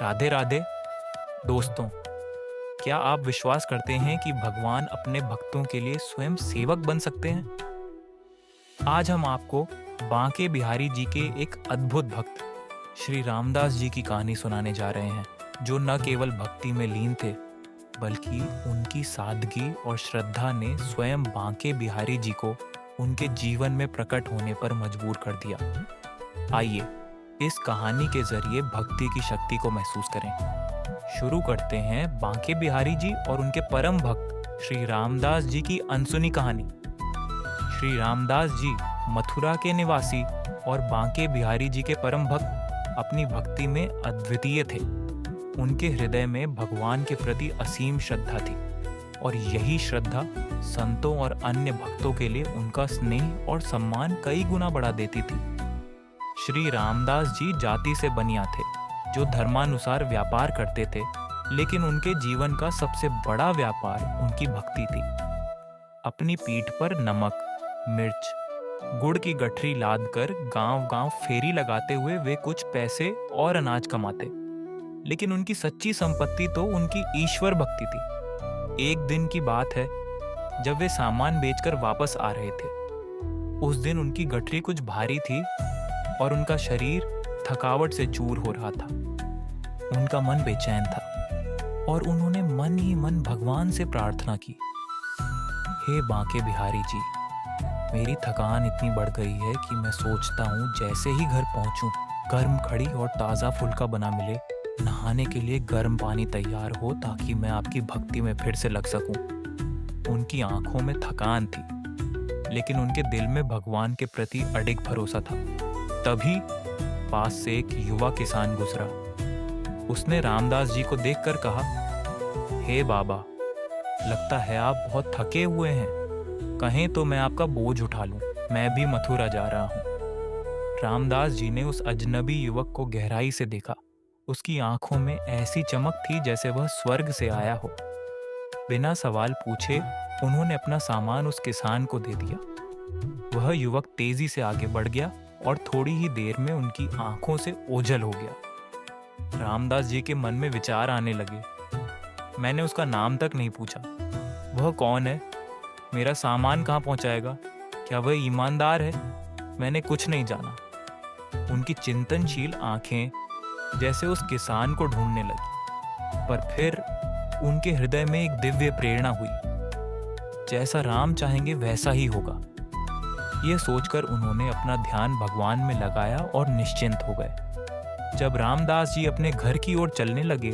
राधे राधे दोस्तों। क्या आप विश्वास करते हैं कि भगवान अपने भक्तों के लिए स्वयं सेवक बन सकते हैं? आज हम आपको बांके बिहारी जी के एक अद्भुत भक्त श्री रामदास जी की कहानी सुनाने जा रहे हैं, जो न केवल भक्ति में लीन थे, बल्कि उनकी सादगी और श्रद्धा ने स्वयं बांके बिहारी जी को उनके जीवन में प्रकट होने पर मजबूर कर दिया। आइए इस कहानी के जरिए भक्ति की शक्ति को महसूस करें। शुरू करते हैं बांके बिहारी जी और उनके परम भक्त श्री रामदास जी की अनसुनी कहानी। श्री रामदास जी मथुरा के निवासी और बांके बिहारी जी के परम भक्त अपनी भक्ति में अद्वितीय थे। उनके हृदय में भगवान के प्रति असीम श्रद्धा थी और यही श्रद्धा संतों और अन्य भक्तों के लिए उनका स्नेह और सम्मान कई गुना बढ़ा देती थी। श्री रामदास जी जाति से बनिया थे, जो धर्मानुसार व्यापार करते थे, लेकिन उनके जीवन का सबसे बड़ा व्यापार उनकी भक्ति थी। अपनी पीठ पर नमक, मिर्च, गुड़ की गठरी लाद कर गांव-गांव फेरी लगाते हुए वे कुछ पैसे और अनाज कमाते, लेकिन उनकी सच्ची संपत्ति तो उनकी ईश्वर भक्ति थी। एक दिन की बात है, जब वे सामान बेचकर वापस आ रहे थे। उस दिन उनकी गठरी कुछ भारी थी और उनका शरीर थकावट से चूर हो रहा था। उनका मन बेचैन था और उन्होंने मन ही मन भगवान से प्रार्थना की, हे बांके बिहारी जी, मेरी थकान इतनी बढ़ गई है कि मैं सोचता हूँ जैसे ही घर पहुँचूँ, गर्म खड़ी और ताज़ा फुल्का बना मिले, नहाने के लिए गर्म पानी तैयार हो ताकि मैं आपकी भक्ति में फिर से लग सकूं। उनकी आंखों में थकान थी, लेकिन उनके दिल में भगवान के प्रति अडिग भरोसा था। तभी पास से एक युवा किसान गुजरा। उसने रामदास जी को देखकर कहा, हे बाबा, लगता है आप बहुत थके हुए हैं। कहें तो मैं आपका बोझ उठा लूं, मैं भी मथुरा जा रहा हूं। रामदास जी ने उस अजनबी युवक को गहराई से देखा। उसकी आंखों में ऐसी चमक थी जैसे वह स्वर्ग से आया हो। बिना सवाल पूछे उन्होंने अपना सामान उस किसान को दे दिया। वह युवक तेजी से आगे बढ़ गया और थोड़ी ही देर में उनकी आंखों से ओझल हो गया। रामदास जी के मन में विचार आने लगे। मैंने उसका नाम तक नहीं पूछा। वह कौन है? मेरा सामान कहाँ पहुंचाएगा? क्या वह ईमानदार है? मैंने कुछ नहीं जाना। उनकी चिंतनशील आंखें जैसे उस किसान को ढूंढने लगी, पर फिर उनके हृदय में एक दिव्य प्रेरणा हुई। जैसा राम चाहेंगे वैसा ही होगा। यह सोचकर उन्होंने अपना ध्यान भगवान में लगाया और निश्चिंत हो गए। जब रामदास जी अपने घर की ओर चलने लगे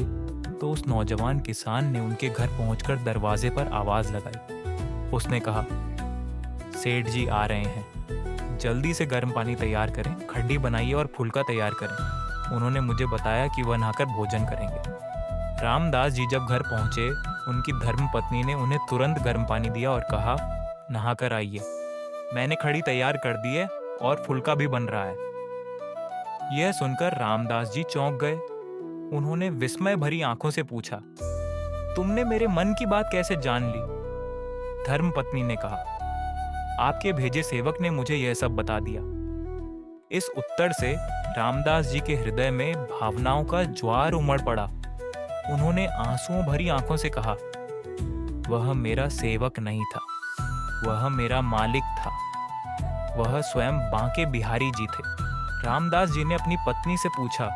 तो उस नौजवान किसान ने उनके घर पहुंचकर दरवाजे पर आवाज लगाई। उसने कहा, सेठ जी आ रहे हैं, जल्दी से गर्म पानी तैयार करें, खड्डी बनाइए और फुल्का तैयार करें। उन्होंने मुझे बताया कि वह नहाकर भोजन करेंगे। रामदास जी जब घर पहुंचे, उनकी धर्मपत्नी ने उन्हें तुरंत गर्म पानी दिया और कहा, नहाकर आइए, मैंने खड़ी तैयार कर दी है और फुल्का भी बन रहा है। यह सुनकर रामदास जी चौंक गए। उन्होंने विस्मय भरी आंखों से पूछा, तुमने मेरे मन की बात कैसे जान ली? धर्मपत्नी ने कहा, आपके भेजे सेवक ने मुझे यह सब बता दिया। इस उत्तर से रामदास जी के हृदय में भावनाओं का ज्वार उमड़ पड़ा। उन्होंने आंसुओं भरी आंखों से कहा, वह मेरा सेवक नहीं था, वह मेरा मालिक था। वह स्वयं बांके बिहारी जी थे। रामदास जी ने अपनी पत्नी से पूछा,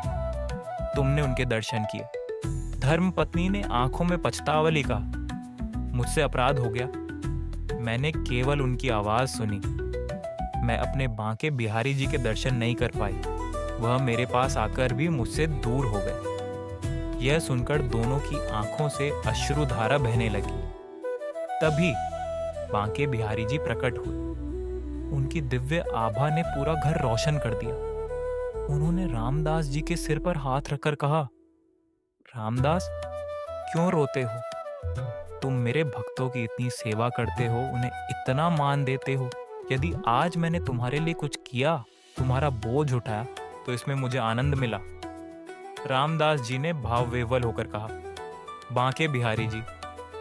तुमने उनके दर्शन किए? धर्मपत्नी ने आंखों में पछतावा लिखा, मुझसे अपराध हो गया। मैंने केवल उनकी आवाज सुनी। मैं अपने बांके बिहारी जी के दर्शन नहीं कर पाई। वह मेरे पास आकर भी मुझसे दूर हो गए। यह सुनकर दोनों की आंखों से अश्रुधारा बहने लगी। तभी बांके बिहारी जी प्रकट हुए। उनकी दिव्य आभा ने पूरा घर रोशन कर दिया। उन्होंने रामदास जी के सिर पर हाथ रखकर कहा, रामदास, क्यों रोते हो? तुम मेरे भक्तों की इतनी सेवा करते हो, उन्हें इतना मान देते हो। यदि आज मैंने तुम्हारे लिए कुछ किया, तुम्हारा बोझ उठाया, तो इसमें मुझे आनंद मिला। रामदास जी ने भावविह्वल होकर कहा, बांके बिहारी जी,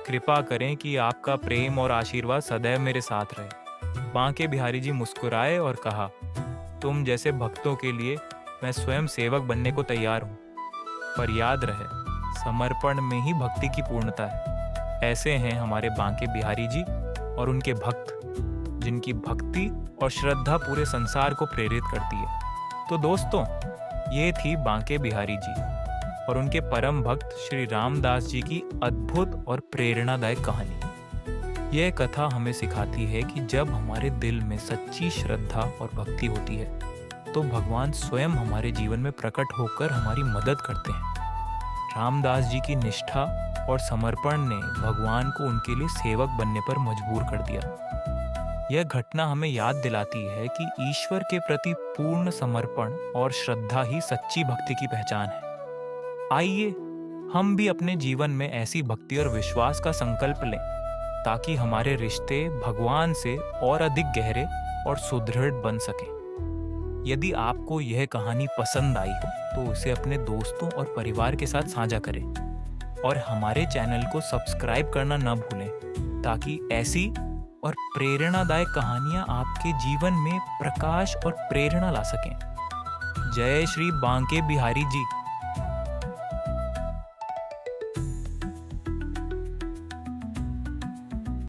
कृपा करें कि आपका प्रेम और आशीर्वाद सदैव मेरे साथ रहे। बांके बिहारी जी मुस्कुराए और कहा, तुम जैसे भक्तों के लिए मैं स्वयं सेवक बनने को तैयार हूँ। पर याद रहे, समर्पण में ही भक्ति की पूर्णता है। ऐसे हैं हमारे बांके बिहारी जी और उनके भक्त, जिनकी भक्ति और श्रद्धा पूरे संसार को प्रेरित करती है। तो दोस्तों, ये थी बांके बिहारी जी और उनके परम भक्त श्री रामदास जी की अद्भुत और प्रेरणादायक कहानी। यह कथा हमें सिखाती है कि जब हमारे दिल में सच्ची श्रद्धा और भक्ति होती है तो भगवान स्वयं हमारे जीवन में प्रकट होकर हमारी मदद करते हैं। रामदास जी की निष्ठा और समर्पण ने भगवान को उनके लिए सेवक बनने पर मजबूर कर दिया। यह घटना हमें याद दिलाती है कि ईश्वर के प्रति पूर्ण समर्पण और श्रद्धा ही सच्ची भक्ति की पहचान है। आइए हम भी अपने जीवन में ऐसी भक्ति और विश्वास का संकल्प लें ताकि हमारे रिश्ते भगवान से और अधिक गहरे और सुदृढ़ बन सकें। यदि आपको यह कहानी पसंद आई हो तो उसे अपने दोस्तों और परिवार के साथ साझा करें और हमारे चैनल को सब्सक्राइब करना न भूलें ताकि ऐसी और प्रेरणादायक कहानियां आपके जीवन में प्रकाश और प्रेरणा ला सकें। जय श्री बांके बिहारी जी।